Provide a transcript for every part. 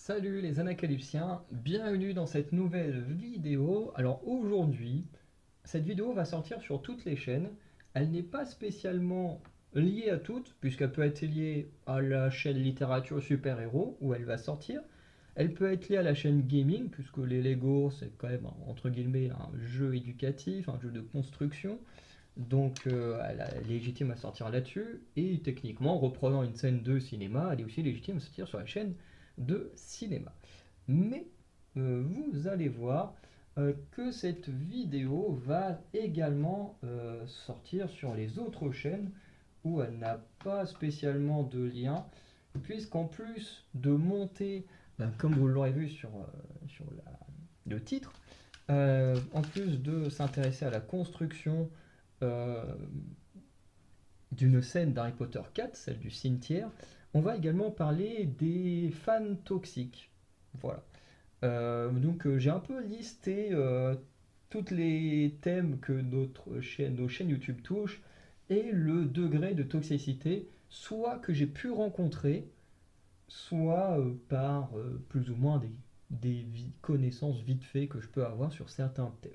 Salut les Anacalypsiens, bienvenue dans cette nouvelle vidéo. Alors aujourd'hui, cette vidéo va sortir sur toutes les chaînes. Elle n'est pas spécialement liée à toutes, puisqu'elle peut être liée à la chaîne littérature super-héros, où elle va sortir. Elle peut être liée à la chaîne gaming, puisque les Lego, c'est quand même, entre guillemets, un jeu éducatif, un jeu de construction. Donc elle est légitime à sortir là-dessus. Et techniquement, reprenant une scène de cinéma, elle est aussi légitime à sortir sur la chaîne de cinéma. Mais vous allez voir que cette vidéo va également sortir sur les autres chaînes où elle n'a pas spécialement de lien, puisqu'en plus de monter, comme vous l'aurez vu sur le titre, en plus de s'intéresser à la construction euh, d'une scène d'Harry Potter 4, celle du cimetière, on va également parler des fans toxiques. Voilà. Donc j'ai un peu listé tous les thèmes que nos chaînes YouTube touchent et le degré de toxicité, soit que j'ai pu rencontrer, soit par plus ou moins des connaissances vite fait que je peux avoir sur certains thèmes.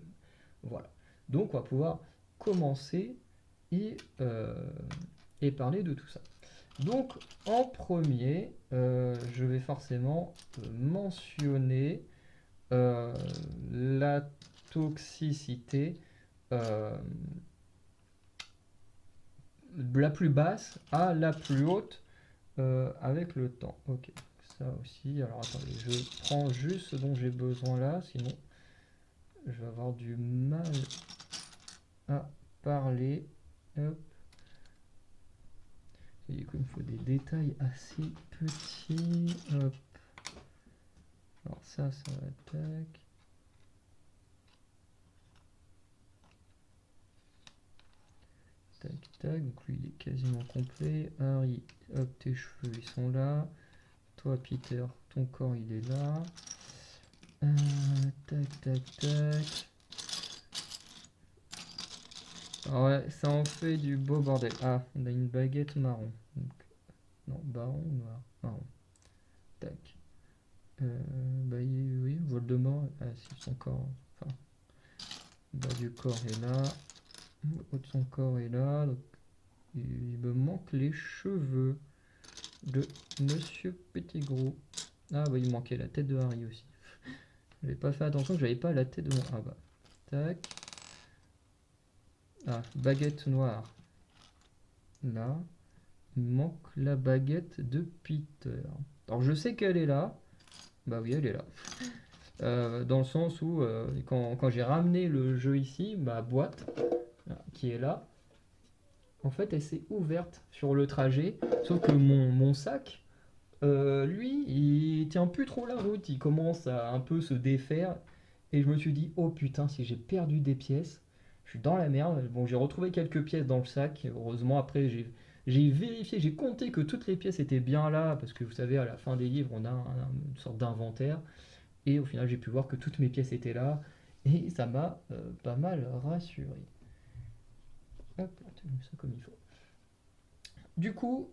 Voilà. Donc on va pouvoir commencer et, euh, et parler de tout ça. Donc en premier, je vais forcément mentionner euh, la toxicité euh, la plus basse à la plus haute avec le temps. Ok, ça aussi. Alors attendez, je prends juste ce dont j'ai besoin là, sinon je vais avoir du mal à parler. Hop. Et du coup, il me faut des détails assez petits. Hop. Alors ça va tac. Tac, tac. Donc lui, il est quasiment complet. Harry, hop, tes cheveux, ils sont là. Toi, Peter, ton corps, il est là. Tac, tac, tac. Ah ouais, ça en fait du beau bordel. Ah, on a une baguette marron. Donc, non, baron ou noir? Marron. Tac. Bah, oui, Voldemort. Ah, si, son corps. Enfin, le bas du corps est là. Le haut de son corps est là. Donc, il me manque les cheveux de Monsieur Pettigrew. Ah, bah, il manquait la tête de Harry aussi. J'avais pas fait attention que j'avais pas la tête de mon. Ah, bah. Tac. Ah, baguette noire. Là. Il manque la baguette de Peter. Alors je sais qu'elle est là. Bah oui, elle est là. Dans le sens où quand j'ai ramené le jeu ici, ma boîte qui est là, en fait elle s'est ouverte sur le trajet. Sauf que mon sac, lui, il tient plus trop la route. Il commence à un peu se défaire. Et je me suis dit, oh putain, si j'ai perdu des pièces, je suis dans la merde. Bon, j'ai retrouvé quelques pièces dans le sac. Heureusement, après, j'ai vérifié, j'ai compté que toutes les pièces étaient bien là. Parce que vous savez, à la fin des livres, on a une sorte d'inventaire. Et au final, j'ai pu voir que toutes mes pièces étaient là. Et ça m'a pas mal rassuré. Hop, on a ça comme il faut. Du coup,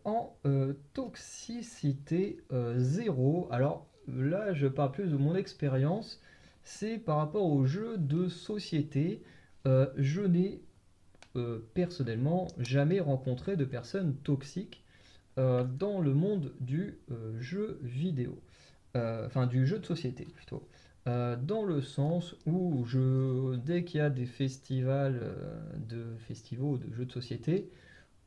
en toxicité 0, alors là je parle plus de mon expérience, c'est par rapport aux jeux de société. Je n'ai personnellement jamais rencontré de personnes toxiques dans le monde du jeu vidéo. Enfin du jeu de société plutôt. Dans le sens où dès qu'il y a des festivals festivals de jeux de société,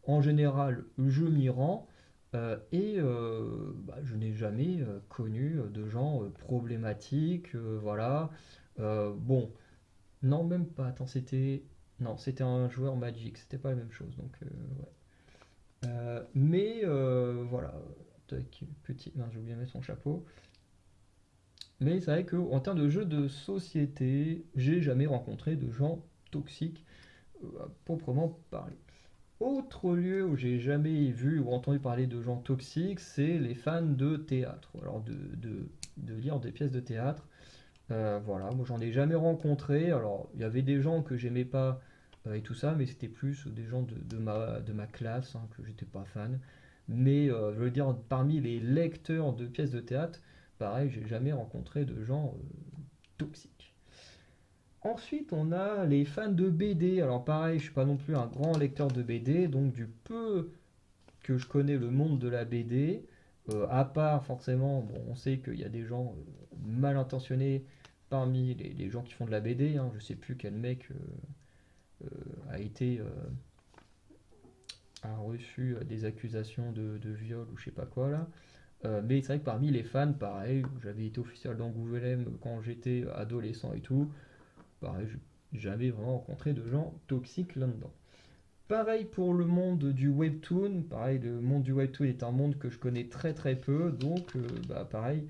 en général, je m'y rends et bah, je n'ai jamais connu de gens problématiques. Voilà. Bon, non, même pas. Attends, c'était. Non, c'était un joueur Magic, c'était pas la même chose. Donc, ouais. Mais voilà. Tac, petit. Non, j'ai oublié de mettre son chapeau. Mais c'est vrai qu'en termes de jeux de société, j'ai jamais rencontré de gens toxiques à proprement parler. Autre lieu où j'ai jamais vu ou entendu parler de gens toxiques, c'est les fans de théâtre. Alors de lire des pièces de théâtre. Voilà, moi j'en ai jamais rencontré. Alors il y avait des gens que j'aimais pas et tout ça, mais c'était plus des gens de ma classe que j'étais pas fan. Mais je veux dire, parmi les lecteurs de pièces de théâtre, Pareil, j'ai jamais rencontré de gens toxiques. Ensuite, on a les fans de BD. Alors pareil, je suis pas non plus un grand lecteur de BD, donc du peu que je connais le monde de la BD, à part forcément, bon, on sait qu'il y a des gens mal intentionnés parmi les gens qui font de la BD, hein. Je sais plus quel mec a été a reçu des accusations de viol ou je sais pas quoi là. Mais c'est vrai que parmi les fans, pareil, j'avais été officiel d'Angoulême quand j'étais adolescent et tout. Pareil, j'ai jamais vraiment rencontré de gens toxiques là-dedans. Pareil pour le monde du webtoon. Pareil, le monde du webtoon est un monde que je connais très très peu, donc bah, pareil,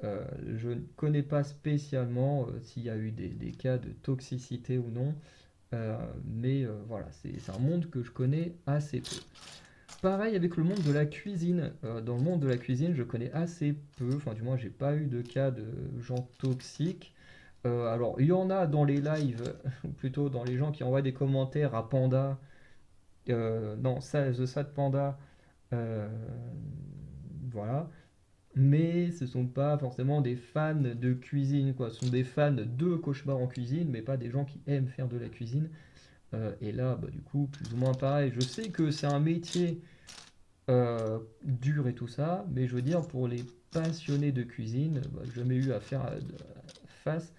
je ne connais pas spécialement s'il y a eu des cas de toxicité ou non. Mais voilà, c'est un monde que je connais assez peu. Pareil avec le monde de la cuisine. Dans le monde de la cuisine, je connais assez peu, enfin du moins j'ai pas eu de cas de gens toxiques. Alors il y en a dans les lives, ou plutôt dans les gens qui envoient des commentaires à Panda, non, ça, The Sad Panda, euh, voilà. Mais ce sont pas forcément des fans de cuisine, quoi. Ce sont des fans de cauchemar en cuisine, mais pas des gens qui aiment faire de la cuisine. Et là, bah, du coup, plus ou moins pareil. Je sais que c'est un métier dur et tout ça, mais je veux dire, pour les passionnés de cuisine, bah, j'ai jamais eu face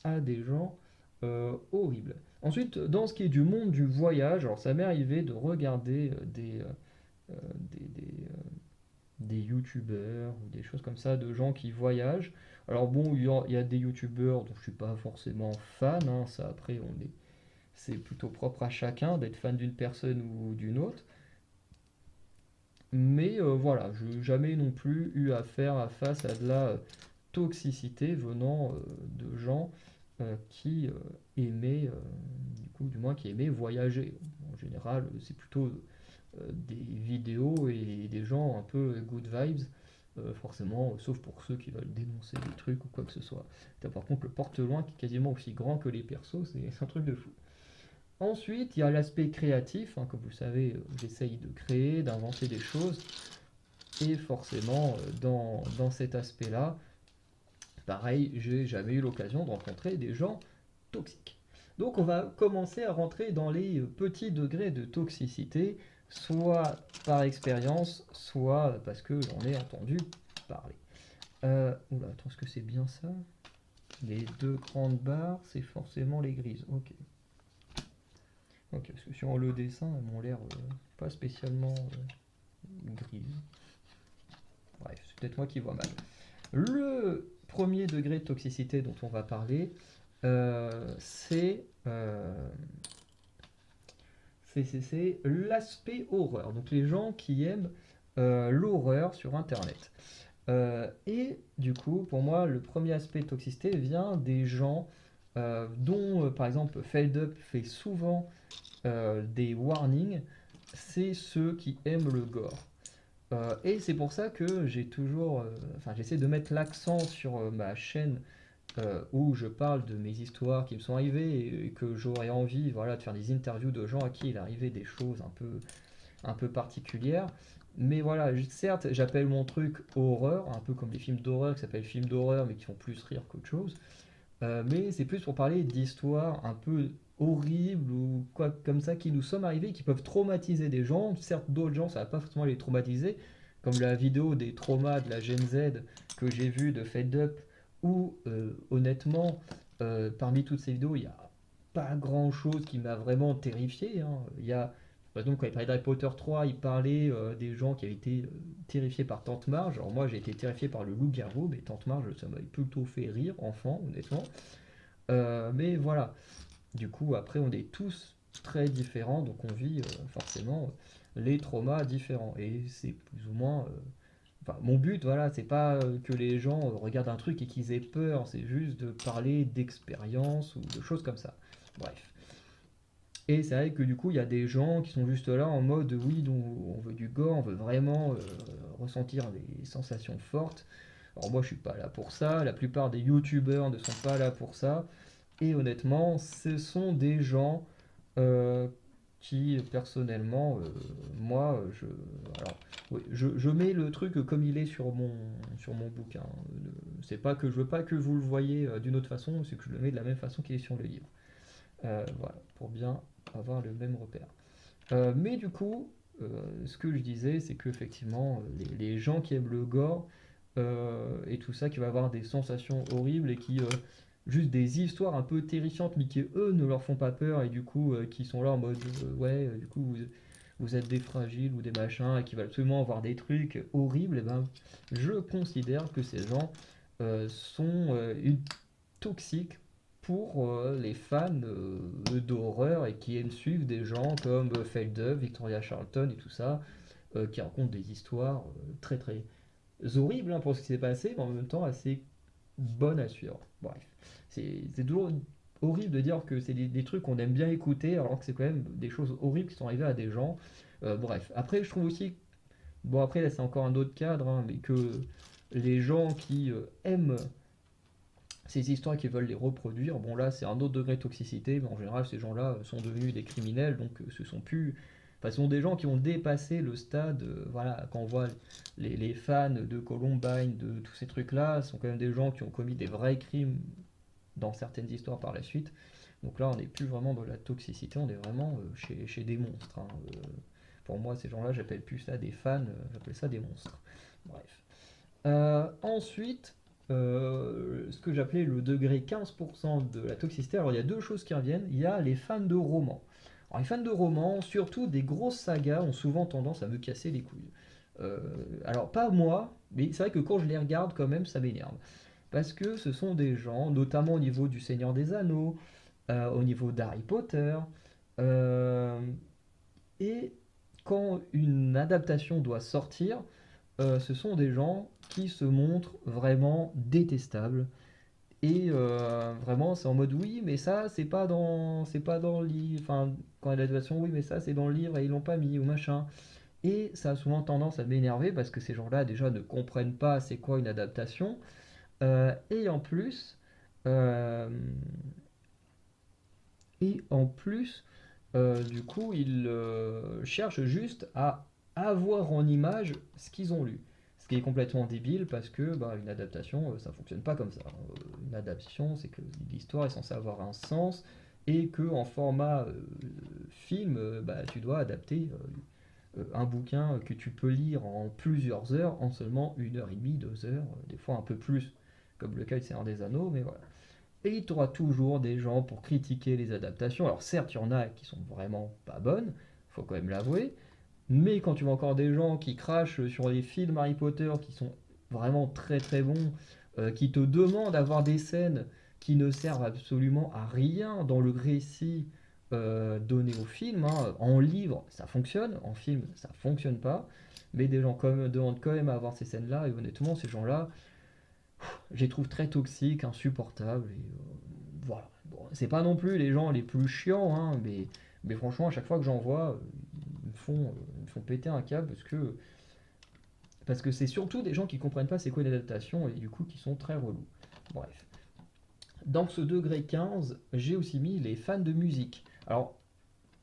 à des gens horribles. Ensuite, dans ce qui est du monde du voyage, alors ça m'est arrivé de regarder des youtubeurs ou des choses comme ça, de gens qui voyagent. Alors bon, il y a des youtubeurs dont je suis pas forcément fan, hein, ça après c'est plutôt propre à chacun d'être fan d'une personne ou d'une autre. Mais voilà, je n'ai jamais non plus eu affaire à face à de la toxicité venant de gens qui aimaient, du coup, du moins qui aimaient voyager. En général, c'est plutôt des vidéos et des gens un peu good vibes, forcément, sauf pour ceux qui veulent dénoncer des trucs ou quoi que ce soit. Par contre, le porte-loin qui est quasiment aussi grand que les persos, c'est un truc de fou. Ensuite, il y a l'aspect créatif, hein, comme vous le savez, j'essaye de créer, d'inventer des choses, et forcément, dans cet aspect-là, pareil, j'ai jamais eu l'occasion de rencontrer des gens toxiques. Donc on va commencer à rentrer dans les petits degrés de toxicité, soit par expérience, soit parce que j'en ai entendu parler. Oula, attends, est-ce que c'est bien ça? Les deux grandes barres, c'est forcément les grises. Ok. Ok, parce que sur le dessin, elles m'ont l'air pas spécialement grises. Bref, c'est peut-être moi qui vois mal. Le premier degré de toxicité dont on va parler, c'est l'aspect horreur. Donc les gens qui aiment l'horreur sur Internet. Et du coup, pour moi, le premier aspect de toxicité vient des gens dont, par exemple, FadeUp fait souvent des warnings, c'est ceux qui aiment le gore. Et c'est pour ça que j'ai toujours, enfin j'essaie de mettre l'accent sur ma chaîne où je parle de mes histoires qui me sont arrivées et que j'aurais envie, voilà, de faire des interviews de gens à qui il arrivait des choses un peu particulières. Mais voilà, certes, j'appelle mon truc horreur, un peu comme les films d'horreur qui s'appellent films d'horreur mais qui font plus rire qu'autre chose. Mais c'est plus pour parler d'histoires un peu horribles ou quoi comme ça qui nous sont arrivées, qui peuvent traumatiser des gens. Certes, d'autres gens, ça va pas forcément les traumatiser, comme la vidéo des traumas de la Gen Z que j'ai vue de Fade Up, où honnêtement, parmi toutes ces vidéos, il n'y a pas grand chose qui m'a vraiment terrifié, hein. Il y a, par exemple, quand il parlait d'Harry Potter 3, il parlait des gens qui avaient été terrifiés par Tante Marge. Alors moi, j'ai été terrifié par le loup-garou, mais Tante Marge, ça m'avait plutôt fait rire, enfant, honnêtement. Mais voilà, du coup, après, on est tous très différents, donc on vit forcément les traumas différents. Et c'est plus ou moins. Enfin, mon but, voilà, c'est pas que les gens regardent un truc et qu'ils aient peur, c'est juste de parler d'expérience ou de choses comme ça. Bref. Et c'est vrai que du coup, il y a des gens qui sont juste là en mode oui, donc on veut du gore, on veut vraiment ressentir des sensations fortes. Alors moi, je suis pas là pour ça. La plupart des youtubeurs ne sont pas là pour ça. Et honnêtement, ce sont des gens euh, qui personnellement, moi, alors, oui, je mets le truc comme il est sur mon bouquin. C'est pas que je veux pas que vous le voyez d'une autre façon, c'est que je le mets de la même façon qu'il est sur le livre. Voilà, pour bien avoir le même repère. Mais du coup, ce que je disais, c'est qu'effectivement, les gens qui aiment le gore et tout ça, qui vont avoir des sensations horribles et qui juste des histoires un peu terrifiantes, mais qui eux ne leur font pas peur et du coup qui sont là en mode ouais, du coup vous êtes des fragiles ou des machins et qui veulent absolument avoir des trucs horribles, et ben je considère que ces gens sont toxiques pour les fans d'horreur et qui aiment suivre des gens comme Feldup, Victoria Charlton et tout ça, qui racontent des histoires très très horribles hein, pour ce qui s'est passé, mais en même temps assez bonnes à suivre. Bref, c'est toujours horrible de dire que c'est des trucs qu'on aime bien écouter alors que c'est quand même des choses horribles qui sont arrivées à des gens. Bref, après je trouve aussi, bon après là c'est encore un autre cadre, hein, mais que les gens qui aiment ces histoires qui veulent les reproduire, bon là c'est un autre degré de toxicité, mais en général ces gens-là sont devenus des criminels, donc ce sont plus... Enfin, ce sont des gens qui ont dépassé le stade, voilà, quand on voit les fans de Columbine, de tous ces trucs-là, ce sont quand même des gens qui ont commis des vrais crimes dans certaines histoires par la suite. Donc là on n'est plus vraiment dans la toxicité, on est vraiment chez des monstres, hein. Pour moi ces gens-là, j'appelle plus ça des fans, j'appelle ça des monstres. Bref. Ensuite, ce que j'appelais le degré 15% de la toxicité, alors il y a deux choses qui reviennent. Il y a les fans de romans. Alors les fans de romans, surtout des grosses sagas, ont souvent tendance à me casser les couilles. Euh, alors pas moi, mais c'est vrai que quand je les regarde quand même, ça m'énerve. Parce que ce sont des gens, notamment au niveau du Seigneur des Anneaux, au niveau d'Harry Potter, euh, et quand une adaptation doit sortir, ce sont des gens qui se montrent vraiment détestables. Et vraiment, c'est en mode oui, mais ça, c'est pas dans le livre. Enfin, quand il y a l'adaptation, oui, mais ça, c'est dans le livre et ils l'ont pas mis ou machin. Et ça a souvent tendance à m'énerver parce que ces gens-là, déjà, ne comprennent pas c'est quoi une adaptation. Et en plus, euh, en plus, du coup, ils cherchent juste à avoir en image ce qu'ils ont lu. Ce qui est complètement débile parce que bah, une adaptation, ça fonctionne pas comme ça. Une adaptation, c'est que l'histoire est censée avoir un sens et que en format film, bah, tu dois adapter un bouquin que tu peux lire en plusieurs heures, en seulement 1 heure et demie, 2 heures, des fois un peu plus, comme le cas de Seigneur des Anneaux, mais voilà. Et tu auras toujours des gens pour critiquer les adaptations. Alors certes, il y en a qui sont vraiment pas bonnes, faut quand même l'avouer, mais quand tu vois encore des gens qui crachent sur les films Harry Potter qui sont vraiment très très bons, qui te demandent d'avoir des scènes qui ne servent absolument à rien dans le récit donné au film, hein. En livre, ça fonctionne, en film, ça fonctionne pas, mais des gens demandent quand même à avoir ces scènes-là, et honnêtement, ces gens-là, je les trouve très toxiques, insupportables. Et, voilà. Bon, c'est pas non plus les gens les plus chiants, hein, mais franchement, à chaque fois que j'en vois, ils me font péter un câble parce que c'est surtout des gens qui comprennent pas c'est quoi une adaptation et du coup qui sont très relous. Bref. Dans ce degré 15, j'ai aussi mis les fans de musique. Alors,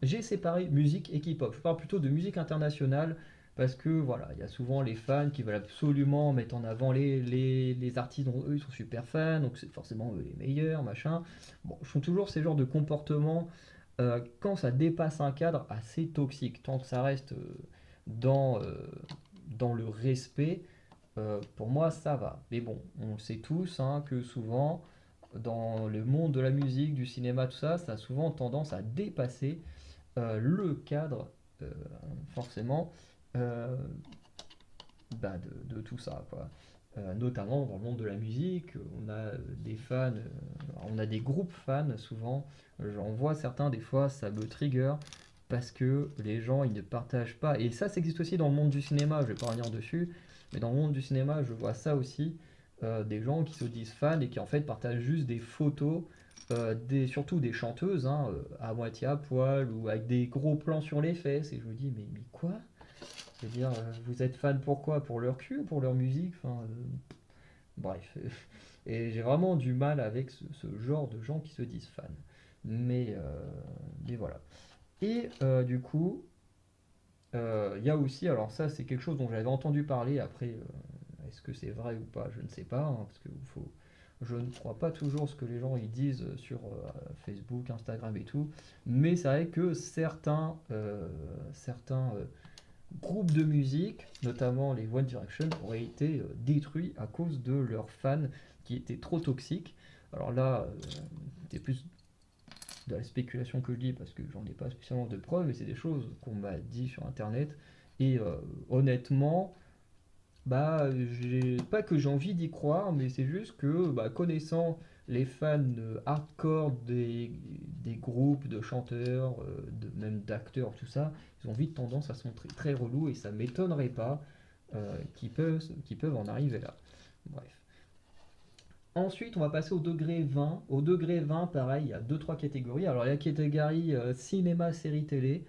j'ai séparé musique et K-pop. Je parle plutôt de musique internationale parce que voilà, il y a souvent les fans qui veulent absolument mettre en avant les artistes dont eux ils sont super fans, donc c'est forcément eux les meilleurs, machin. Bon, je trouve toujours ces genres de comportements quand ça dépasse un cadre assez toxique, tant que ça reste dans, dans le respect, pour moi ça va. Mais bon, on le sait tous hein, que souvent dans le monde de la musique, du cinéma, tout ça, ça a souvent tendance à dépasser le cadre, euh, forcément, euh, bah, de tout ça, quoi. Notamment dans le monde de la musique, on a des fans, on a des groupes fans souvent. J'en vois certains des fois, ça me trigger parce que les gens ils ne partagent pas. Et ça existe aussi dans le monde du cinéma. Je vais pas revenir dessus, mais dans le monde du cinéma, je vois ça aussi. Des gens qui se disent fans et qui en fait partagent juste des photos, surtout des chanteuses, hein, à moitié à poil ou avec des gros plans sur les fesses. Et je me dis, mais quoi? Je veux dire, vous êtes fan pourquoi? Pour leur cul ou pour leur musique? Enfin, bref. Et j'ai vraiment du mal avec ce genre de gens qui se disent fans. Mais, mais voilà. Et du coup, il y a aussi, alors ça c'est quelque chose dont j'avais entendu parler, après est-ce que c'est vrai ou pas, je ne sais pas, hein, parce que je ne crois pas toujours ce que les gens ils disent sur Facebook, Instagram et tout, mais c'est vrai que certains groupes de musique, notamment les One Direction, auraient été détruits à cause de leurs fans qui étaient trop toxiques. Alors là, c'est plus de la spéculation que je dis parce que j'en ai pas spécialement de preuves, mais c'est des choses qu'on m'a dit sur internet. Et honnêtement, bah, pas que j'ai envie d'y croire, mais c'est juste que bah, connaissant les fans hardcore des groupes, de chanteurs, même d'acteurs, tout ça, ils ont vite tendance à se montrer très relous et ça m'étonnerait pas qu'ils peuvent en arriver là. Bref. Ensuite, on va passer au degré 20. Au degré 20, pareil, il y a deux trois catégories. Alors, la catégorie cinéma, série, télé,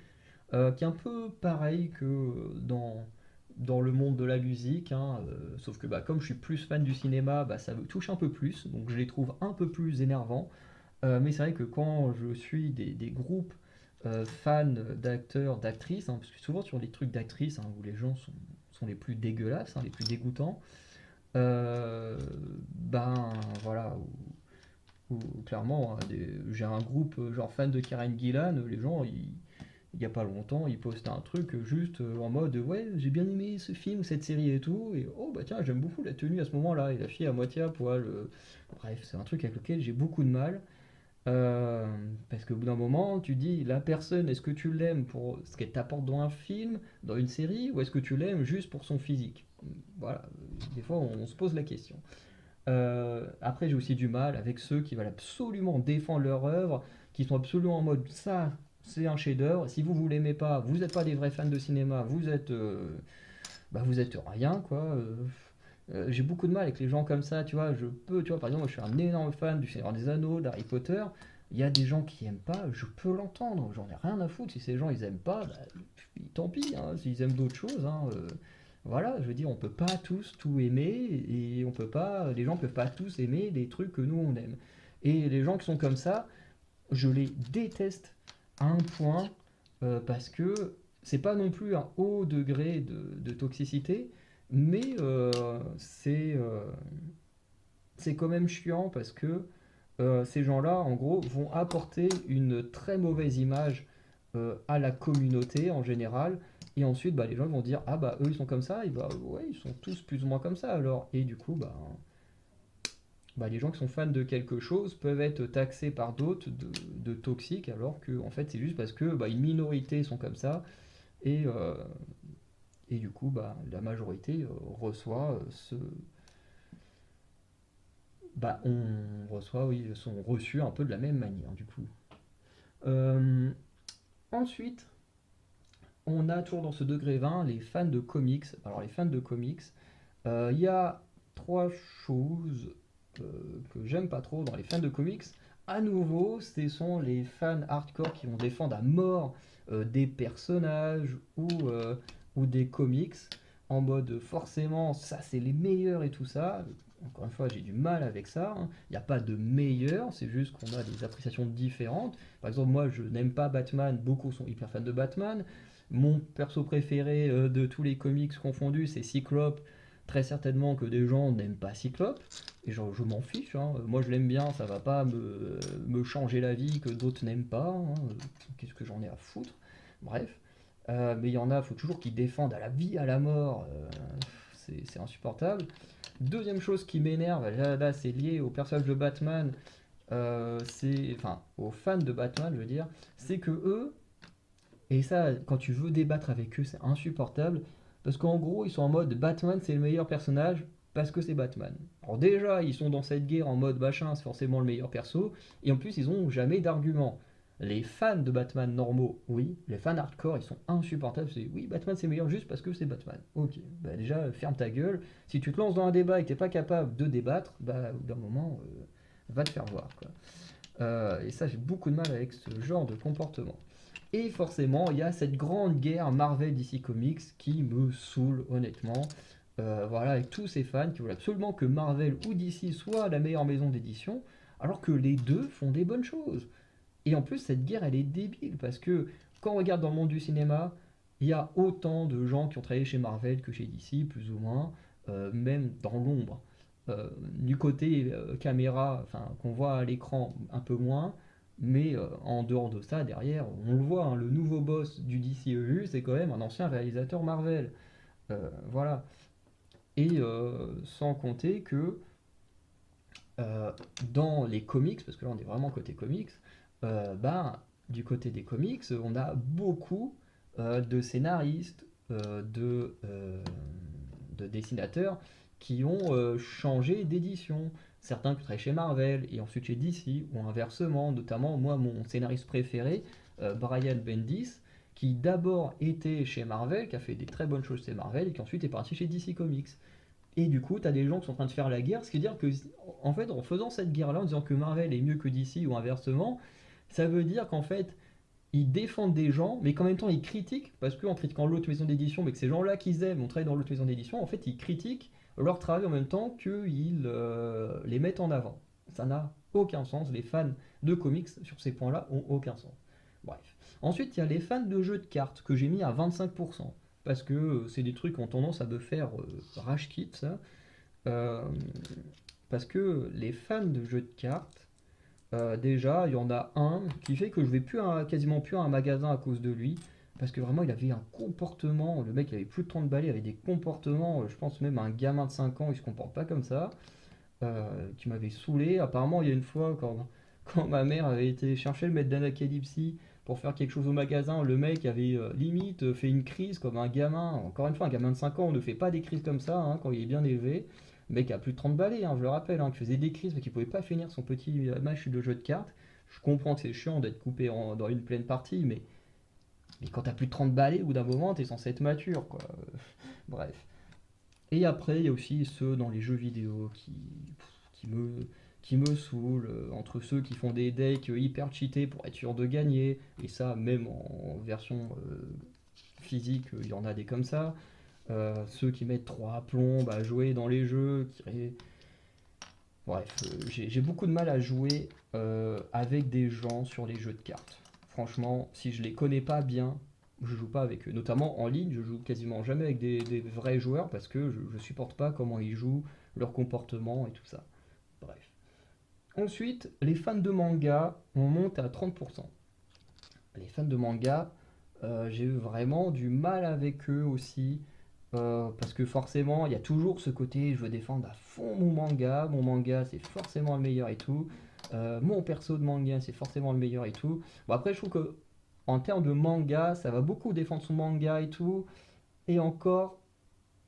qui est un peu pareil que dans le monde de la musique, hein, sauf que bah, comme je suis plus fan du cinéma, bah, ça me touche un peu plus, donc je les trouve un peu plus énervants. Mais c'est vrai que quand je suis des groupes fans d'acteurs, d'actrices, hein, parce que souvent sur les trucs d'actrices hein, où les gens sont les plus dégueulasses, hein, les plus dégoûtants, ben voilà, où clairement, hein, j'ai un groupe genre fan de Karen Gillan, les gens, il y a pas longtemps, ils postaient un truc juste en mode ouais, j'ai bien aimé ce film, cette série et tout, et oh bah tiens, j'aime beaucoup la tenue à ce moment-là, et la fille à moitié à poil. Bref, c'est un truc avec lequel j'ai beaucoup de mal. Euh, Parce qu'au bout d'un moment, tu dis, la personne, est-ce que tu l'aimes pour ce qu'elle t'apporte dans un film, dans une série, ou est-ce que tu l'aimes juste pour son physique? Voilà, des fois on se pose la question. Après, j'ai aussi du mal avec ceux qui veulent absolument défendre leur œuvre, qui sont absolument en mode ça, c'est un chef-d'œuvre. Si vous l'aimez pas, vous n'êtes pas des vrais fans de cinéma, vous êtes rien quoi. J'ai beaucoup de mal avec les gens comme ça, tu vois. Tu vois, par exemple, moi, je suis un énorme fan du Seigneur des Anneaux, d'Harry Potter. Il y a des gens qui aiment pas, je peux l'entendre. J'en ai rien à foutre. Si ces gens ils aiment pas, bah, tant pis. Hein, s'ils aiment d'autres choses, hein, voilà. Je veux dire, on peut pas tous tout aimer et on peut pas. Les gens peuvent pas tous aimer les trucs que nous on aime. Et les gens qui sont comme ça, je les déteste à un point parce que c'est pas non plus un haut degré de toxicité, mais c'est quand même chiant parce que ces gens-là, en gros, vont apporter une très mauvaise image à la communauté en général. Et ensuite, bah, les gens vont dire, ah bah eux ils sont comme ça, et bah ouais, ils sont tous plus ou moins comme ça alors. Et du coup, bah, les gens qui sont fans de quelque chose peuvent être taxés par d'autres de toxiques, alors que en fait c'est juste parce que bah, une minorité sont comme ça, et, euh, et du coup bah, la majorité reçoit on reçoit, oui, sont reçus un peu de la même manière du coup. Euh, Ensuite, on a toujours dans ce degré 20 les fans de comics. Alors les fans de comics, il y a trois choses euh, que j'aime pas trop dans les fans de comics. À nouveau, ce sont les fans hardcore qui vont défendre à mort des personnages ou des comics en mode forcément ça c'est les meilleurs et tout ça. Encore une fois, j'ai du mal avec ça, hein. Il n'y a pas de meilleur, c'est juste qu'on a des appréciations différentes. Par exemple, moi je n'aime pas Batman, beaucoup sont hyper fans de Batman. Mon perso préféré de tous les comics confondus, c'est Cyclope. Très certainement que des gens n'aiment pas Cyclope, et je m'en fiche, hein. Moi je l'aime bien, ça va pas me changer la vie que d'autres n'aiment pas, hein. Qu'est-ce que j'en ai à foutre? Bref. Mais il y en a, faut toujours qu'ils défendent à la vie, à la mort, c'est insupportable. Deuxième chose qui m'énerve, là, c'est lié au personnage de Batman, enfin aux fans de Batman, je veux dire, c'est que eux, et ça, quand tu veux débattre avec eux, c'est insupportable. Parce qu'en gros, ils sont en mode Batman, c'est le meilleur personnage parce que c'est Batman. Alors déjà, ils sont dans cette guerre en mode machin, c'est forcément le meilleur perso. Et en plus, ils ont jamais d'argument. Les fans de Batman normaux, oui. Les fans hardcore, ils sont insupportables. C'est oui, Batman c'est meilleur juste parce que c'est Batman. Ok, bah déjà, ferme ta gueule. Si tu te lances dans un débat et que t'es pas capable de débattre, bah au bout d'un moment, va te faire voir, quoi. Et ça, j'ai beaucoup de mal avec ce genre de comportement. Et forcément, il y a cette grande guerre Marvel DC Comics qui me saoule honnêtement. Voilà, avec tous ces fans qui veulent absolument que Marvel ou DC soit la meilleure maison d'édition, alors que les deux font des bonnes choses. Et en plus, cette guerre, elle est débile parce que quand on regarde dans le monde du cinéma, il y a autant de gens qui ont travaillé chez Marvel que chez DC, plus ou moins, même dans l'ombre. Du côté caméra, enfin qu'on voit à l'écran un peu moins, mais en dehors de ça, derrière, on le voit, hein, le nouveau boss du DCEU, c'est quand même un ancien réalisateur Marvel. Voilà. Et sans compter que euh, dans les comics, parce que là on est vraiment côté comics, ben, du côté des comics, on a beaucoup de scénaristes, de dessinateurs qui ont changé d'édition. Certains qui travaillent chez Marvel et ensuite chez DC, ou inversement, notamment moi, mon scénariste préféré, Brian Bendis, qui d'abord était chez Marvel, qui a fait des très bonnes choses chez Marvel, et qui ensuite est parti chez DC Comics. Et du coup, tu as des gens qui sont en train de faire la guerre, ce qui veut dire que, en fait, en faisant cette guerre-là, en disant que Marvel est mieux que DC ou inversement, ça veut dire qu'en fait, ils défendent des gens, mais qu'en même temps, ils critiquent, parce qu'en critiquant l'autre maison d'édition, mais que ces gens-là qu'ils aiment ont travaillé dans l'autre maison d'édition, en fait, ils critiquent leur travail en même temps qu'ils les mettent en avant. Ça n'a aucun sens. Les fans de comics, sur ces points-là, ont aucun sens. Bref. Ensuite, il y a les fans de jeux de cartes, que j'ai mis à 25%, parce que c'est des trucs qui ont tendance à me faire rage kit, ça. Euh, Parce que les fans de jeux de cartes, déjà, il y en a un qui fait que je vais plus quasiment plus à un magasin à cause de lui. Parce que vraiment, il avait un comportement. Le mec, il avait plus de 30 balais, il avait des comportements. Je pense même un gamin de 5 ans, il se comporte pas comme ça. Qui m'avait saoulé. Apparemment, il y a une fois, quand ma mère avait été chercher le maître d'Anacalypsie pour faire quelque chose au magasin, le mec avait limite fait une crise comme un gamin. Encore une fois, un gamin de 5 ans, on ne fait pas des crises comme ça quand il est bien élevé. Le mec a plus de 30 balais, je le rappelle, qui faisait des crises mais qui pouvait pas finir son petit match de jeu de cartes. Je comprends que c'est chiant d'être coupé dans une pleine partie, mais quand t'as plus de 30 balais, au bout d'un moment, t'es censé être mature, quoi. Bref. Et après, il y a aussi ceux dans les jeux vidéo qui me, qui me saoulent, entre ceux qui font des decks hyper cheatés pour être sûr de gagner, et ça, même en version physique, il y en a des comme ça. Ceux qui mettent 3 plombes à jouer dans les jeux, bref, j'ai beaucoup de mal à jouer avec des gens sur les jeux de cartes. Franchement, si je les connais pas bien, je joue pas avec eux. Notamment en ligne, je joue quasiment jamais avec des vrais joueurs parce que je supporte pas comment ils jouent, leur comportement et tout ça. Bref. Ensuite, les fans de manga, on monte à 30%. Les fans de manga, j'ai eu vraiment du mal avec eux aussi. Parce que forcément, il y a toujours ce côté, je veux défendre à fond mon manga c'est forcément le meilleur et tout. Mon perso de manga c'est forcément le meilleur et tout. Bon après je trouve que en termes de manga, ça va beaucoup défendre son manga et tout. Et encore,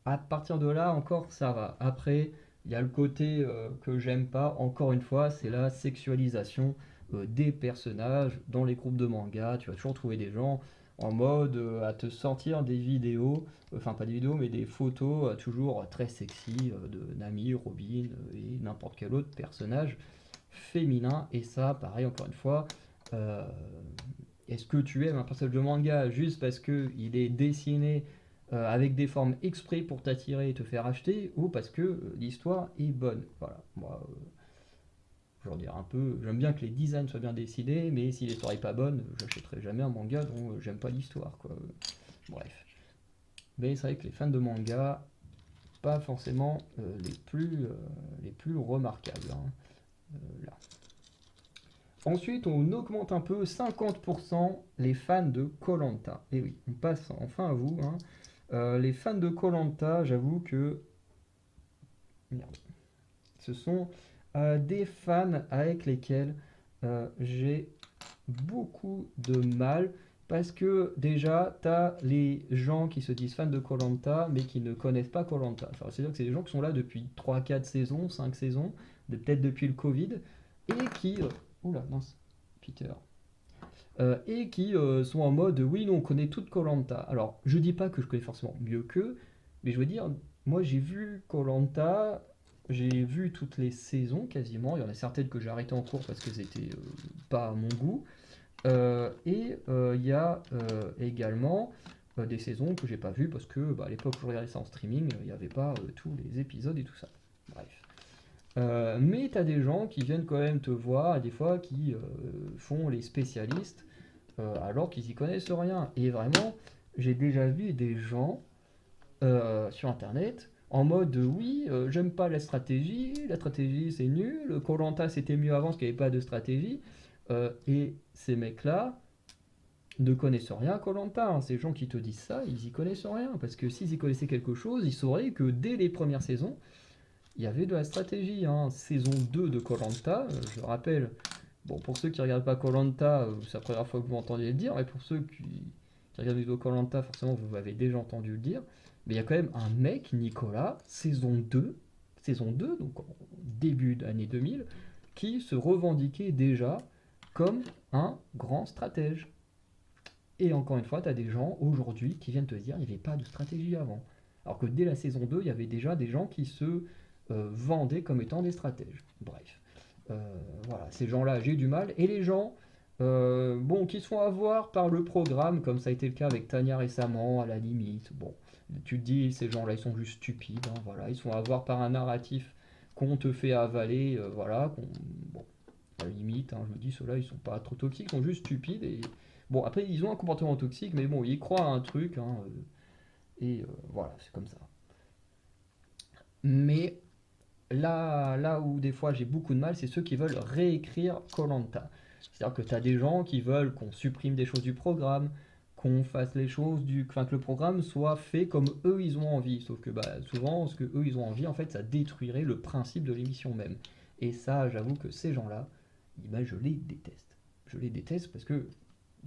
à partir de là, encore ça va. Après, il y a le côté que j'aime pas, encore une fois, c'est la sexualisation des personnages dans les groupes de manga. Tu vas toujours trouver des gens en mode à te sortir des vidéos, enfin pas des vidéos, mais des photos toujours très sexy de Nami, Robin et n'importe quel autre personnage féminin. Et ça, pareil, encore une fois, euh, est-ce que tu aimes un personnage de manga juste parce qu'il est dessiné avec des formes exprès pour t'attirer et te faire acheter, ou parce que l'histoire est bonne? Voilà, moi, je veux dire un peu, j'aime bien que les designs soient bien dessinés, mais si l'histoire est pas bonne, j'achèterai jamais un manga dont j'aime pas l'histoire, quoi. Bref. Mais c'est vrai que les fans de manga, pas forcément les plus remarquables, hein, là. Ensuite, on augmente un peu 50% les fans de koh. Et oui, on passe enfin à vous, hein. Les fans de koh, j'avoue que merde, ce sont des fans avec lesquels j'ai beaucoup de mal. Parce que déjà, tu as les gens qui se disent fans de koh mais qui ne connaissent pas koh. Enfin, c'est-à-dire que c'est des gens qui sont là depuis 3, 4 saisons, 5 saisons, peut-être depuis le Covid, et qui... oula, mince, Peter. Et qui sont en mode oui, nous on connaît toute koh. Alors, je dis pas que je connais forcément mieux qu'eux, mais je veux dire, moi j'ai vu koh, j'ai vu toutes les saisons quasiment. Il y en a certaines que j'ai arrêtées en cours parce que c'était pas à mon goût. Et il y a également des saisons que j'ai pas vues parce que à l'époque où je regardais ça en streaming, il n'y avait pas tous les épisodes et tout ça. Bref. Mais tu as des gens qui viennent quand même te voir, des fois qui font les spécialistes alors qu'ils y connaissent rien. Et vraiment, j'ai déjà vu des gens sur internet en mode oui, j'aime pas la stratégie c'est nul, koh c'était mieux avant parce qu'il n'y avait pas de stratégie. Et ces mecs-là ne connaissent rien à koh. Ces gens qui te disent ça, ils y connaissent rien. Parce que s'ils y connaissaient quelque chose, ils sauraient que dès les premières saisons, il y avait de la stratégie. Hein. Saison 2 de koh, je rappelle, bon, pour ceux qui regardent pas koh, c'est la première fois que vous m'entendez le dire, mais pour ceux qui regardent les vidéos koh, forcément vous avez déjà entendu le dire. Mais il y a quand même un mec, Nicolas, saison 2 donc en début d'année 2000, qui se revendiquait déjà comme un grand stratège. Et encore une fois, tu as des gens aujourd'hui qui viennent te dire qu'il n'y avait pas de stratégie avant. Alors que dès la saison 2, il y avait déjà des gens qui se vendaient comme étant des stratèges. Bref. Euh, voilà, ces gens-là, j'ai eu du mal. Et les gens, bon, qui se font avoir par le programme, comme ça a été le cas avec Tania récemment, à la limite. Bon, tu te dis, ces gens-là, ils sont juste stupides. Hein, voilà, ils se font avoir par un narratif qu'on te fait avaler. Voilà, bon, à la limite, hein, je me dis, ceux-là, ils sont pas trop toxiques, ils sont juste stupides. Et bon, après, ils ont un comportement toxique, mais bon, ils croient à un truc. Hein, voilà, c'est comme ça. Mais là où des fois j'ai beaucoup de mal, c'est ceux qui veulent réécrire koh. C'est-à-dire que tu as des gens qui veulent qu'on supprime des choses du programme, qu'on fasse les choses enfin, que le programme soit fait comme eux ils ont envie. Sauf que bah, souvent, ce que eux ils ont envie, en fait, ça détruirait le principe de l'émission même. Et ça, j'avoue que ces gens-là, bah, je les déteste. Je les déteste parce que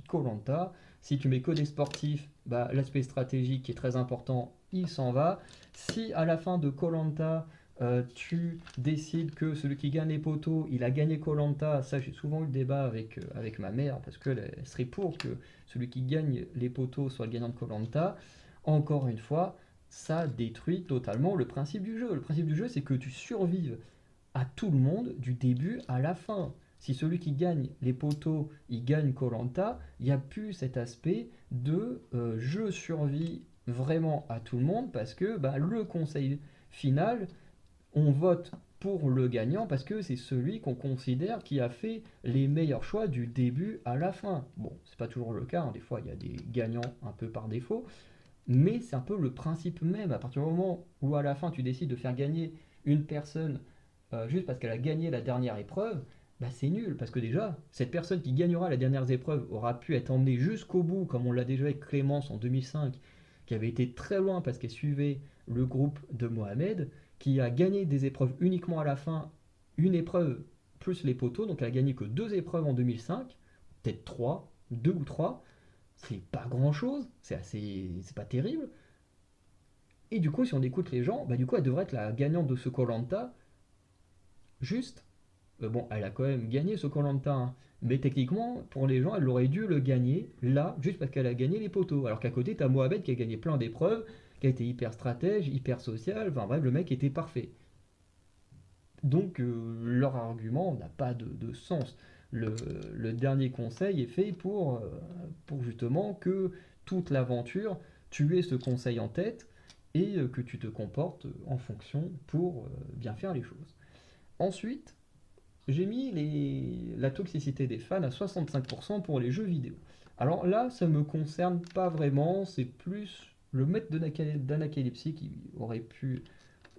koh, si tu mets que des sportifs, bah, l'aspect stratégique qui est très important, il s'en va. Si à la fin de koh, tu décides que celui qui gagne les poteaux, il a gagné koh, ça j'ai souvent eu le débat avec ma mère, parce qu'elle serait pour que celui qui gagne les poteaux soit le gagnant de koh. Encore une fois, ça détruit totalement le principe du jeu. Le principe du jeu, c'est que tu survives à tout le monde du début à la fin. Si celui qui gagne les poteaux, il gagne koh, il n'y a plus cet aspect de je survis vraiment à tout le monde parce que bah, le conseil final, on vote pour le gagnant parce que c'est celui qu'on considère qui a fait les meilleurs choix du début à la fin. Bon, c'est pas toujours le cas, hein. Des fois il y a des gagnants un peu par défaut, mais c'est un peu le principe même. À partir du moment où à la fin tu décides de faire gagner une personne juste parce qu'elle a gagné la dernière épreuve, bah c'est nul, parce que déjà, cette personne qui gagnera la dernière épreuve aura pu être emmenée jusqu'au bout, comme on l'a déjà avec Clémence en 2005, qui avait été très loin parce qu'elle suivait le groupe de Mohamed, qui a gagné des épreuves uniquement à la fin, une épreuve plus les poteaux, donc elle a gagné que deux épreuves en 2005, peut-être trois, deux ou trois, c'est pas grand chose, c'est pas terrible. Et du coup, si on écoute les gens, bah du coup, elle devrait être la gagnante de ce Colanta, juste. Bon, elle a quand même gagné ce koh, hein. Mais techniquement, pour les gens, elle aurait dû le gagner là, juste parce qu'elle a gagné les poteaux. Alors qu'à côté, t'as Mohamed qui a gagné plein d'épreuves, qui a été hyper stratège, hyper social, enfin bref, le mec était parfait. Donc leur argument n'a pas de sens. Le dernier conseil est fait pour justement que toute l'aventure, tu aies ce conseil en tête et que tu te comportes en fonction pour bien faire les choses. Ensuite, j'ai mis la toxicité des fans à 65% pour les jeux vidéo. Alors là, ça me concerne pas vraiment, c'est plus le maître d'Anacalypsy qui aurait pu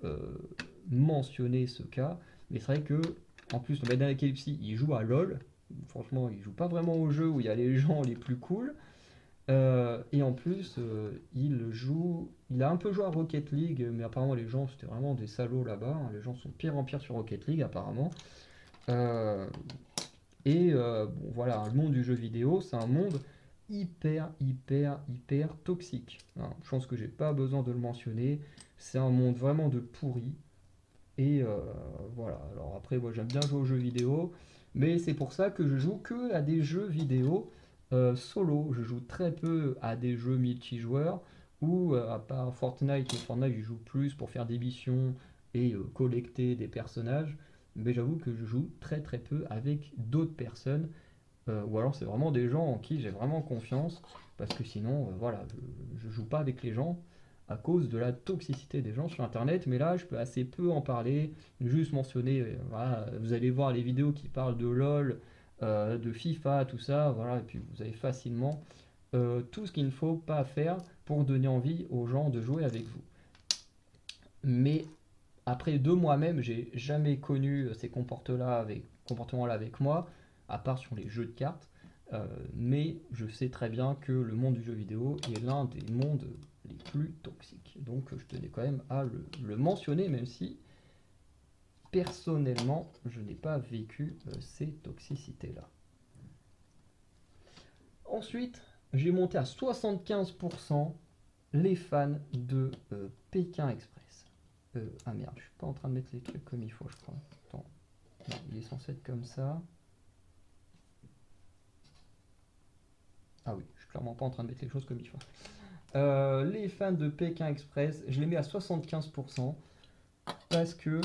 euh, mentionner ce cas. Mais c'est vrai que, en plus, le maître d'Anacalypsy, il joue à LoL. Franchement, il joue pas vraiment au jeu où il y a les gens les plus cool. Et en plus, il a un peu joué à Rocket League, mais apparemment les gens c'était vraiment des salauds là-bas. Hein. Les gens sont de pire en pire sur Rocket League apparemment. Euh, bon, voilà, le monde du jeu vidéo, c'est un monde hyper toxique. Hein. Je pense que j'ai pas besoin de le mentionner. C'est un monde vraiment de pourri. Et voilà, alors après, moi j'aime bien jouer aux jeux vidéo, mais c'est pour ça que je joue que à des jeux vidéo solo. Je joue très peu à des jeux multijoueurs ou à part Fortnite, mais Fortnite je joue plus pour faire des missions et collecter des personnages. Mais j'avoue que je joue très peu avec d'autres personnes, ou alors c'est vraiment des gens en qui j'ai vraiment confiance, parce que sinon, voilà, je joue pas avec les gens à cause de la toxicité des gens sur internet, mais là je peux assez peu en parler, juste mentionner, voilà, vous allez voir les vidéos qui parlent de LoL, de FIFA, tout ça, voilà, et puis vous avez facilement tout ce qu'il ne faut pas faire pour donner envie aux gens de jouer avec vous. Mais après de moi-même, j'ai jamais connu ces comportements-là avec moi, à part sur les jeux de cartes. Mais je sais très bien que le monde du jeu vidéo est l'un des mondes les plus toxiques. Donc je tenais quand même à le mentionner, même si personnellement, je n'ai pas vécu ces toxicités-là. Ensuite, j'ai monté à 75% les fans de Pékin Express. Ah merde, je suis pas en train de mettre les trucs comme il faut, je crois. Attends, non, il est censé être comme ça. Ah oui, je suis clairement pas en train de mettre les choses comme il faut. Les fans de Pékin Express, je les mets à 75% parce que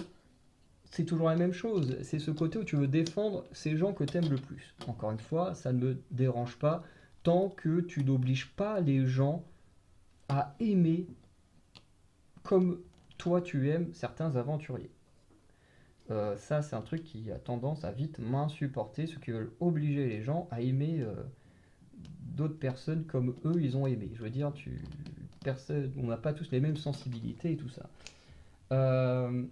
c'est toujours la même chose. C'est ce côté où tu veux défendre ces gens que tu aimes le plus. Encore une fois, ça ne me dérange pas tant que tu n'obliges pas les gens à aimer comme toi tu aimes certains aventuriers. Ça, c'est un truc qui a tendance à vite m'insupporter, ceux qui veulent obliger les gens à aimer d'autres personnes comme eux ils ont aimé. Je veux dire, on n'a pas tous les mêmes sensibilités et tout ça. Euh,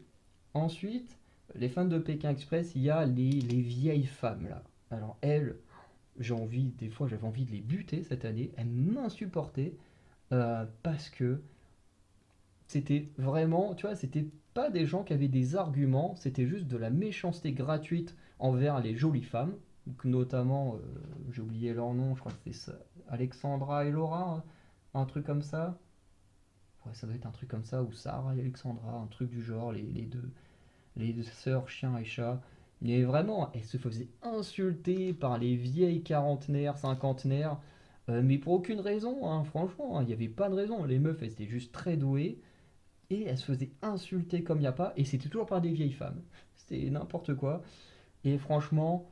Ensuite, les fans de Pékin Express, il y a les vieilles femmes là. Alors elles, des fois j'avais envie de les buter cette année. Elles m'insupportaient parce que c'était vraiment, tu vois, c'était pas des gens qui avaient des arguments, c'était juste de la méchanceté gratuite envers les jolies femmes. Donc, notamment, j'ai oublié leur nom, je crois que c'était ça, Alexandra et Laura, hein, un truc comme ça. Ouais, ça doit être un truc comme ça, ou Sarah et Alexandra, un truc du genre, les deux sœurs chien et chat. Mais vraiment, elles se faisaient insulter par les vieilles quarantenaires, cinquantenaires, mais pour aucune raison, hein, franchement, hein, il n'y avait pas de raison. Les meufs, elles étaient juste très douées, et elles se faisaient insulter comme il n'y a pas, et c'était toujours par des vieilles femmes. C'était n'importe quoi. Et franchement,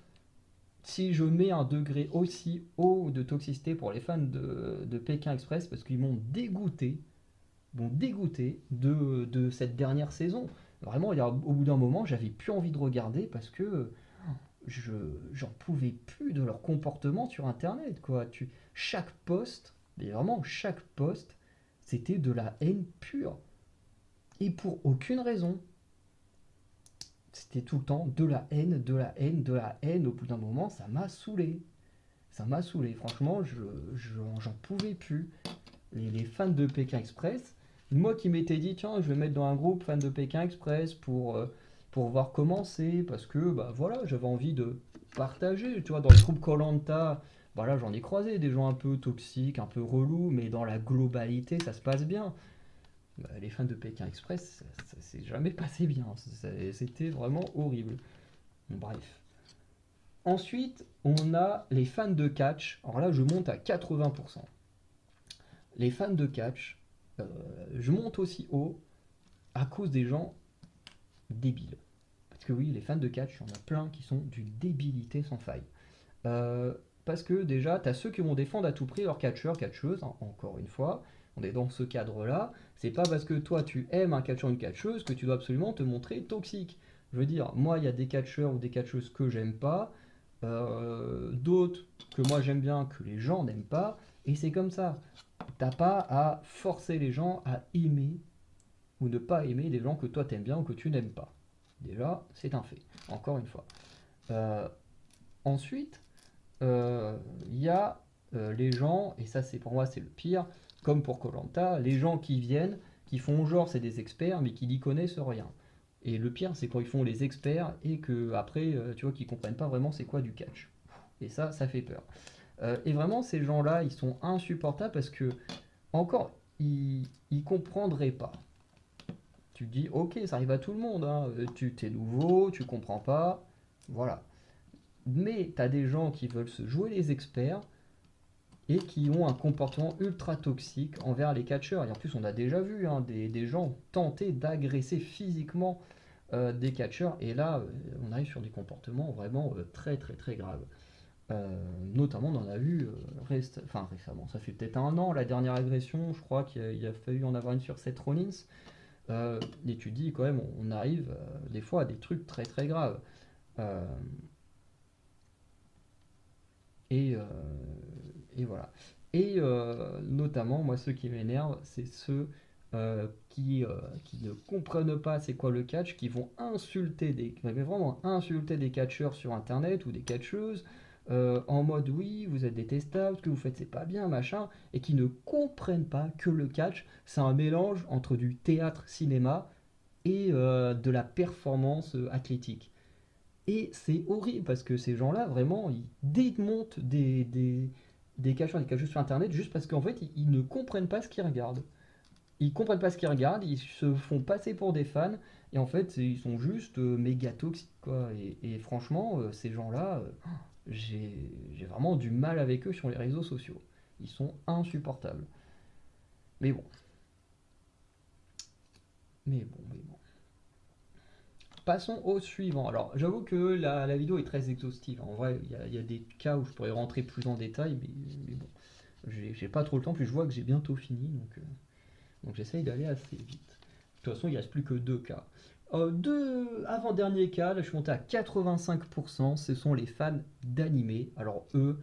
si je mets un degré aussi haut de toxicité pour les fans de Pékin Express, parce qu'ils m'ont dégoûté de cette dernière saison. Vraiment, au bout d'un moment, j'avais plus envie de regarder parce que je j'en pouvais plus de leur comportement sur Internet, quoi. Chaque post, mais vraiment chaque post, c'était de la haine pure. Et pour aucune raison. C'était tout le temps de la haine, de la haine, de la haine. Au bout d'un moment, ça m'a saoulé. Ça m'a saoulé. Franchement, j'en pouvais plus. Les fans de Pékin Express, moi qui m'étais dit, tiens, je vais mettre dans un groupe fans de Pékin Express pour voir comment c'est, parce que bah voilà, j'avais envie de partager, tu vois, dans le groupe koh, bah là j'en ai croisé des gens un peu toxiques, un peu relous, mais dans la globalité ça se passe bien. Bah, les fans de Pékin Express, ça s'est jamais passé bien, c'était vraiment horrible. Bon, bref. Ensuite, on a les fans de catch, alors là je monte à 80%. Les fans de catch, euh, je monte aussi haut à cause des gens débiles. Parce que oui, les fans de catch, il y en a plein qui sont d'une débilité sans faille. Euh, Parce que déjà, tu as ceux qui vont défendre à tout prix leur catcheur, catcheuse, hein, encore une fois. On est dans ce cadre-là. C'est pas parce que toi tu aimes un catcheur ou une catcheuse que tu dois absolument te montrer toxique. Je veux dire, moi il y a des catcheurs ou des catcheuses que j'aime pas, d'autres que moi j'aime bien que les gens n'aiment pas, et c'est comme ça. T'as pas à forcer les gens à aimer ou ne pas aimer des gens que toi t'aimes bien ou que tu n'aimes pas. Déjà, c'est un fait, encore une fois. Euh, Ensuite, il y a les gens, et ça c'est pour moi c'est le pire, comme pour koh, les gens qui viennent, qui font genre c'est des experts, mais qui n'y connaissent rien. Et le pire c'est quand ils font les experts et que après, tu vois, qu'ils comprennent pas vraiment c'est quoi du catch. Et ça fait peur. Et vraiment ces gens-là, ils sont insupportables parce que, encore, ils comprendraient pas. Tu te dis, ok, ça arrive à tout le monde, hein. Tu t'es nouveau, tu comprends pas, voilà. Mais tu as des gens qui veulent se jouer les experts et qui ont un comportement ultra toxique envers les catcheurs. Et en plus, on a déjà vu, hein, des gens tenter d'agresser physiquement des catcheurs. Et là, on arrive sur des comportements vraiment très très très graves. Notamment, on en a vu récemment, ça fait peut-être un an, la dernière agression, je crois qu'il a fallu en avoir une sur Seth Rollins. Et tu dis quand même, on arrive des fois à des trucs très très graves. Euh, Et, euh, et voilà. Notamment, moi, ceux qui m'énervent, c'est ceux qui ne comprennent pas c'est quoi le catch, qui vont insulter mais vraiment insulter des catcheurs sur internet ou des catcheuses en mode oui, vous êtes détestables, ce que vous faites c'est pas bien, machin, et qui ne comprennent pas que le catch c'est un mélange entre du théâtre, cinéma et de la performance athlétique. Et c'est horrible parce que ces gens-là, vraiment, ils démontent des catcheurs, des catcheuses sur Internet juste parce qu'en fait, ils ne comprennent pas ce qu'ils regardent. Ils comprennent pas ce qu'ils regardent, ils se font passer pour des fans, et en fait, ils sont juste méga toxiques, quoi. Et franchement, ces gens-là, j'ai vraiment du mal avec eux sur les réseaux sociaux. Ils sont insupportables. Mais bon, mais bon. Passons au suivant. Alors, j'avoue que la vidéo est très exhaustive. En vrai, il y a des cas où je pourrais rentrer plus en détail, mais bon, j'ai pas trop le temps. Puis je vois que j'ai bientôt fini, donc j'essaye d'aller assez vite. De toute façon, il ne reste plus que deux cas. Deux avant-dernier cas, là je suis monté à 85%, ce sont les fans d'animé. Alors eux,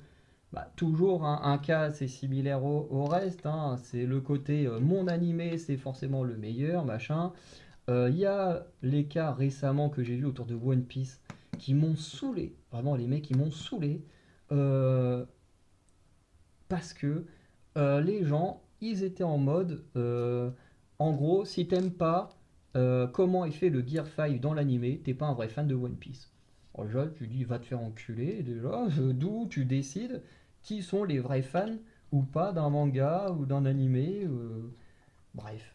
bah, toujours un cas assez similaire au reste, hein. C'est le côté mon animé, c'est forcément le meilleur, machin. Il y a les cas récemment que j'ai vus autour de One Piece qui m'ont saoulé. Vraiment, les mecs, ils m'ont saoulé. Euh, Parce que les gens, ils étaient en mode, en gros, si t'aimes pas comment est fait le Gear 5 dans l'animé, t'es pas un vrai fan de One Piece. Alors déjà, tu dis, va te faire enculer, déjà, d'où tu décides qui sont les vrais fans ou pas d'un manga ou d'un animé. Bref.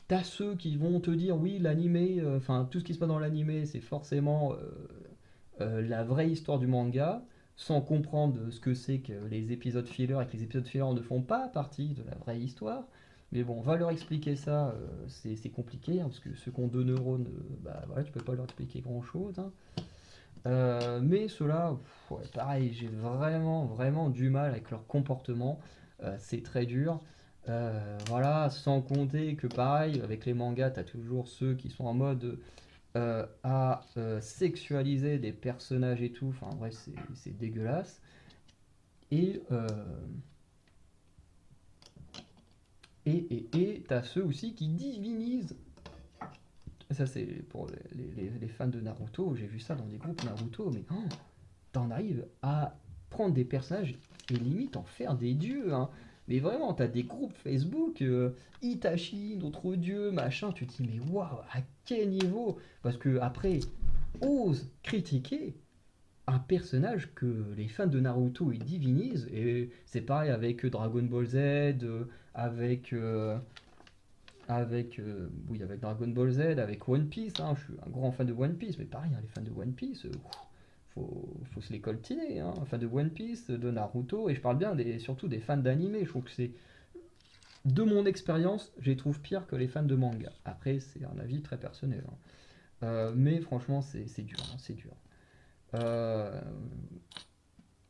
T'as ceux qui vont te dire, oui, l'animé, enfin, tout ce qui se passe dans l'animé, c'est forcément la vraie histoire du manga, sans comprendre ce que c'est que les épisodes filler et que les épisodes filler ne font pas partie de la vraie histoire. Mais bon, on va leur expliquer ça, c'est compliqué, hein, parce que ceux qui ont deux neurones, bah voilà, tu peux pas leur expliquer grand chose, hein. Mais ceux-là, ouais, pareil, j'ai vraiment du mal avec leur comportement, c'est très dur. Voilà, sans compter que pareil, avec les mangas, t'as toujours ceux qui sont en mode à sexualiser des personnages et tout. Enfin, bref, c'est dégueulasse. Et t'as ceux aussi qui divinisent. Ça, c'est pour les fans de Naruto. J'ai vu ça dans des groupes Naruto, mais t'en arrives à prendre des personnages et limite en faire des dieux, hein. Mais vraiment, t'as des groupes Facebook, Itachi, notre dieu, machin. Tu te dis, mais waouh, à quel niveau? Parce que après, ose critiquer un personnage que les fans de Naruto ils divinisent, et c'est pareil avec Dragon Ball Z, avec oui, avec Dragon Ball Z, avec One Piece, hein. Je suis un grand fan de One Piece, mais pareil, hein, les fans de One Piece, faut se les coltiner, hein. Fans de One Piece, de Naruto, et je parle bien surtout des fans d'anime. Je trouve que c'est, de mon expérience, je les trouve pires que les fans de manga. Après, c'est un avis très personnel, hein. Mais franchement, c'est dur, hein, c'est dur. Euh,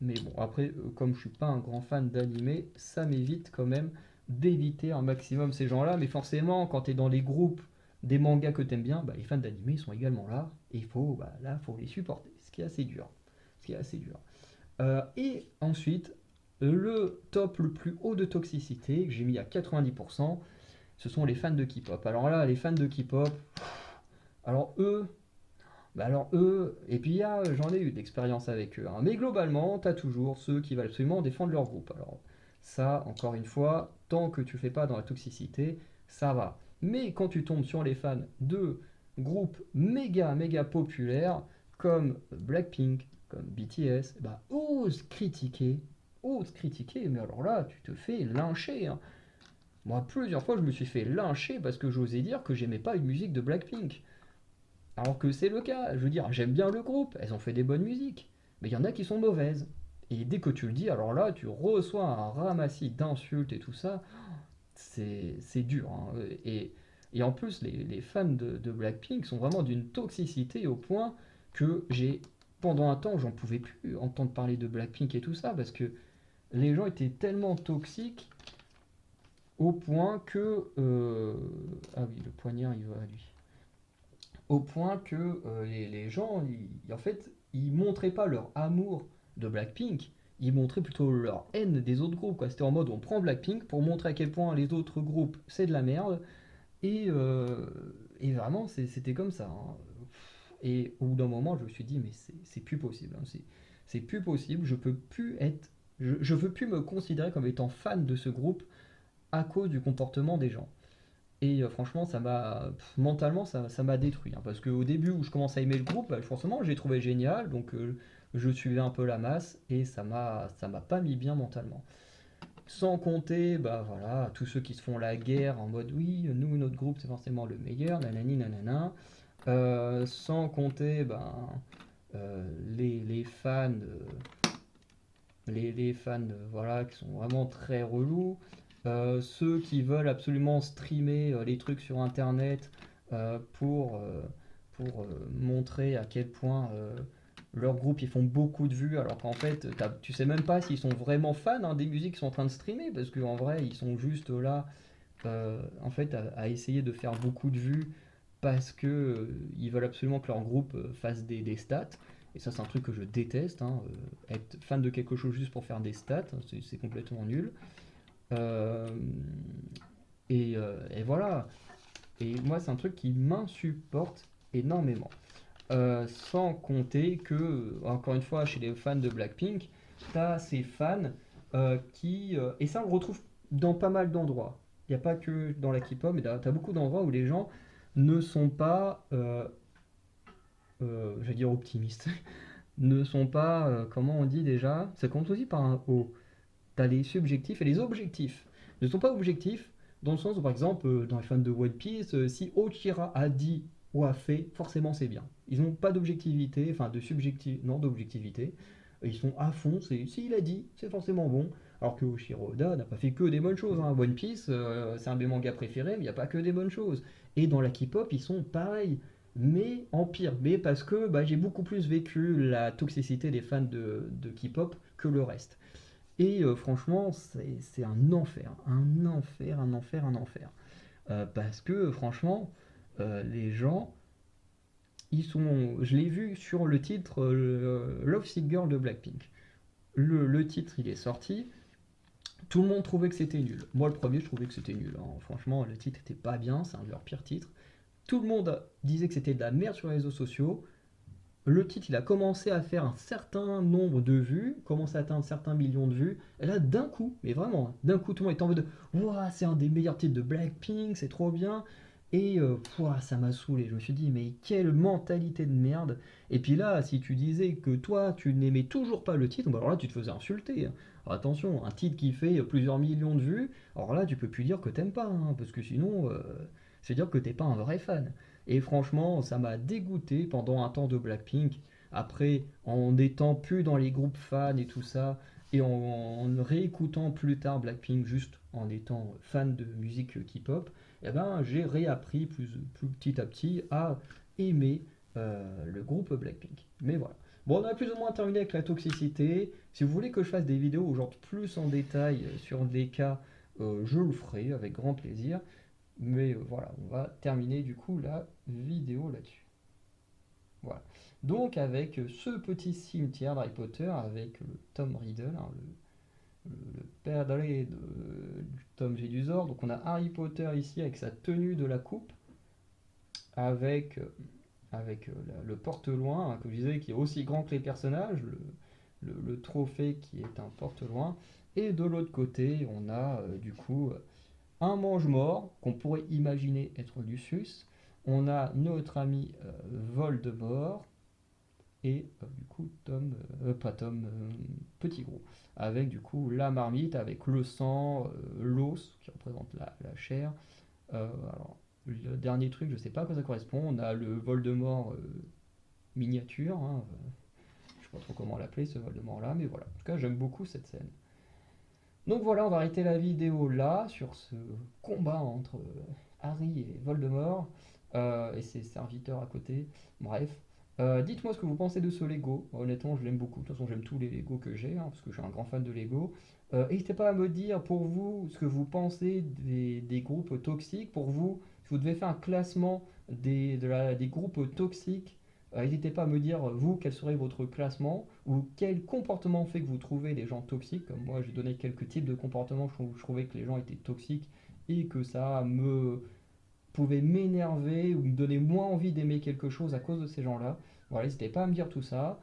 Mais bon, après, comme je suis pas un grand fan d'animé, ça m'évite quand même d'éviter un maximum ces gens-là. Mais forcément, quand tu es dans les groupes des mangas que tu aimes bien, bah, les fans d'animé sont également là. Et faut les supporter. Ce qui est assez dur. Ce qui est assez dur. Et ensuite, le top le plus haut de toxicité, que j'ai mis à 90%, ce sont les fans de K-pop. Alors là, les fans de K-pop, alors eux, et puis j'en ai eu d'expérience avec eux, hein. Mais globalement, t'as toujours ceux qui veulent absolument défendre leur groupe. Alors, ça, encore une fois, tant que tu fais pas dans la toxicité, ça va. Mais quand tu tombes sur les fans de groupes méga populaires, comme Blackpink, comme BTS, bah, ose critiquer, mais alors là, tu te fais lyncher, hein. Moi, plusieurs fois, je me suis fait lyncher parce que j'osais dire que j'aimais pas une musique de Blackpink. Alors que c'est le cas, je veux dire, j'aime bien le groupe, elles ont fait des bonnes musiques, mais il y en a qui sont mauvaises. Et dès que tu le dis, alors là, tu reçois un ramassis d'insultes et tout ça, c'est dur, hein. Et en plus, les fans de Blackpink sont vraiment d'une toxicité au point que pendant un temps, j'en pouvais plus entendre parler de Blackpink et tout ça, parce que les gens étaient tellement toxiques au point que... Ah oui, le poignard, il va à lui. Au point que les gens, en fait, ils montraient pas leur amour de Blackpink, ils montraient plutôt leur haine des autres groupes, quoi. C'était en mode on prend Blackpink pour montrer à quel point les autres groupes c'est de la merde, et, euh, et vraiment c'était comme ça, hein. Et au bout d'un moment, je me suis dit, mais c'est plus possible, hein. C'est plus possible, je peux plus être. Je veux plus me considérer comme étant fan de ce groupe à cause du comportement des gens. Et franchement, mentalement, ça m'a détruit, hein, parce qu'au début où je commence à aimer le groupe, bah, forcément, j'ai trouvé génial, donc je suivais un peu la masse et ça m'a pas mis bien mentalement. Sans compter, bah voilà, tous ceux qui se font la guerre en mode oui, nous, notre groupe, c'est forcément le meilleur, nanani, nanana. Sans compter, ben, les fans, les fans, voilà, qui sont vraiment très relous. Ceux qui veulent absolument streamer les trucs sur internet pour montrer à quel point leur groupe ils font beaucoup de vues alors qu'en fait tu sais même pas s'ils sont vraiment fans, hein, des musiques qu'ils sont en train de streamer parce qu'en vrai ils sont juste là en fait à essayer de faire beaucoup de vues parce que ils veulent absolument que leur groupe fasse des stats. Et ça, c'est un truc que je déteste, hein, être fan de quelque chose juste pour faire des stats, c'est complètement nul. Euh, et voilà. Et moi, c'est un truc qui m'insupporte énormément. Sans compter que, encore une fois, chez les fans de Blackpink, t'as ces fans et ça on le retrouve dans pas mal d'endroits. Il n'y a pas que dans la K-pop, mais t'as beaucoup d'endroits où les gens ne sont pas, je vais dire optimistes, ne sont pas, comment on dit déjà, ça compte aussi par un O. T'as les subjectifs et les objectifs. Ils ne sont pas objectifs dans le sens où, par exemple, dans les fans de One Piece, si Ochira a dit ou a fait, forcément c'est bien. Ils n'ont pas d'objectivité, enfin de subjectif, non d'objectivité. Ils sont à fond, s'il a dit, c'est forcément bon. Alors que Oshiro Oda n'a pas fait que des bonnes choses, hein. One Piece, c'est un de mes mangas préférés, mais il n'y a pas que des bonnes choses. Et dans la K-pop, ils sont pareils, mais en pire. Mais parce que bah, j'ai beaucoup plus vécu la toxicité des fans de K-pop que le reste. Et franchement, c'est un enfer, un enfer, un enfer, un enfer. Parce que franchement, les gens, je l'ai vu sur le titre Love Sick Girl de Blackpink. Le titre, il est sorti. Tout le monde trouvait que c'était nul. Moi, le premier, je trouvais que c'était nul, hein. Franchement, le titre était pas bien, c'est un de leurs pires titres. Tout le monde disait que c'était de la merde sur les réseaux sociaux. Le titre, il a commencé à faire un certain nombre de vues, commencé à atteindre certains millions de vues. Et là, d'un coup, mais vraiment, hein, d'un coup, tout le monde est en mode de Ouah, c'est un des meilleurs titres de Blackpink, c'est trop bien. Et ça m'a saoulé. Je me suis dit, mais quelle mentalité de merde. Et puis là, si tu disais que toi, tu n'aimais toujours pas le titre, bah alors là, tu te faisais insulter, hein. Alors attention, un titre qui fait plusieurs millions de vues, alors là, tu peux plus dire que t'aimes pas, hein, parce que sinon, c'est dire que t'es pas un vrai fan. Et franchement, ça m'a dégoûté pendant un temps de Blackpink. Après, en étant plus dans les groupes fans et tout ça, et en réécoutant plus tard Blackpink, juste en étant fan de musique K-pop, eh ben, j'ai réappris plus petit à petit à aimer le groupe Blackpink. Mais voilà. Bon, on a plus ou moins terminé avec la toxicité. Si vous voulez que je fasse des vidéos où j'entre plus en détail sur des cas, je le ferai avec grand plaisir. Mais voilà, on va terminer du coup la vidéo là-dessus. Voilà. Donc avec ce petit cimetière d'Harry Potter, avec le Tom Riddle, hein, le père du Tom Jedusor. Donc on a Harry Potter ici avec sa tenue de la coupe, avec, le porte-loin, hein, comme je disais, qui est aussi grand que les personnages, le trophée qui est un porte-loin. Et de l'autre côté, on a du coup un mange-mort qu'on pourrait imaginer être Lucius. On a notre ami Voldemort et du coup Tom, pas Tom, Petit Gros, avec du coup la marmite, avec le sang, l'os qui représente la chair. Alors, le dernier truc, je sais pas à quoi ça correspond. On a le Voldemort miniature, hein, je sais pas trop comment l'appeler ce Voldemort là, mais voilà. En tout cas, j'aime beaucoup cette scène. Donc voilà, on va arrêter la vidéo là sur ce combat entre Harry et Voldemort et ses serviteurs à côté. Bref. Dites-moi ce que vous pensez de ce Lego. Honnêtement, je l'aime beaucoup. De toute façon, j'aime tous les Lego que j'ai, hein, parce que je suis un grand fan de Lego. N'hésitez pas à me dire pour vous ce que vous pensez des groupes toxiques. Pour vous, si vous devez faire un classement des groupes toxiques N'hésitez pas à me dire, vous, quel serait votre classement ou quel comportement fait que vous trouvez les gens toxiques. Comme moi, j'ai donné quelques types de comportements où je trouvais que les gens étaient toxiques et que ça me pouvait m'énerver ou me donner moins envie d'aimer quelque chose à cause de ces gens-là. Voilà, n'hésitez pas à me dire tout ça.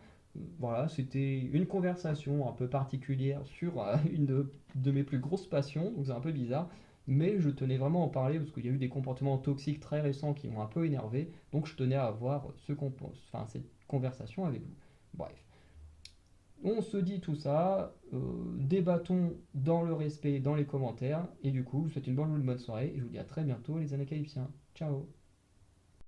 Voilà, c'était une conversation un peu particulière sur une de mes plus grosses passions, donc c'est un peu bizarre, mais je tenais vraiment à en parler parce qu'il y a eu des comportements toxiques très récents qui m'ont un peu énervé, donc je tenais à avoir cette conversation avec vous. Bref, on se dit tout ça, débattons dans le respect, dans les commentaires, et du coup, je vous souhaite une bonne soirée, et je vous dis à très bientôt les Anacalypsiens. Ciao.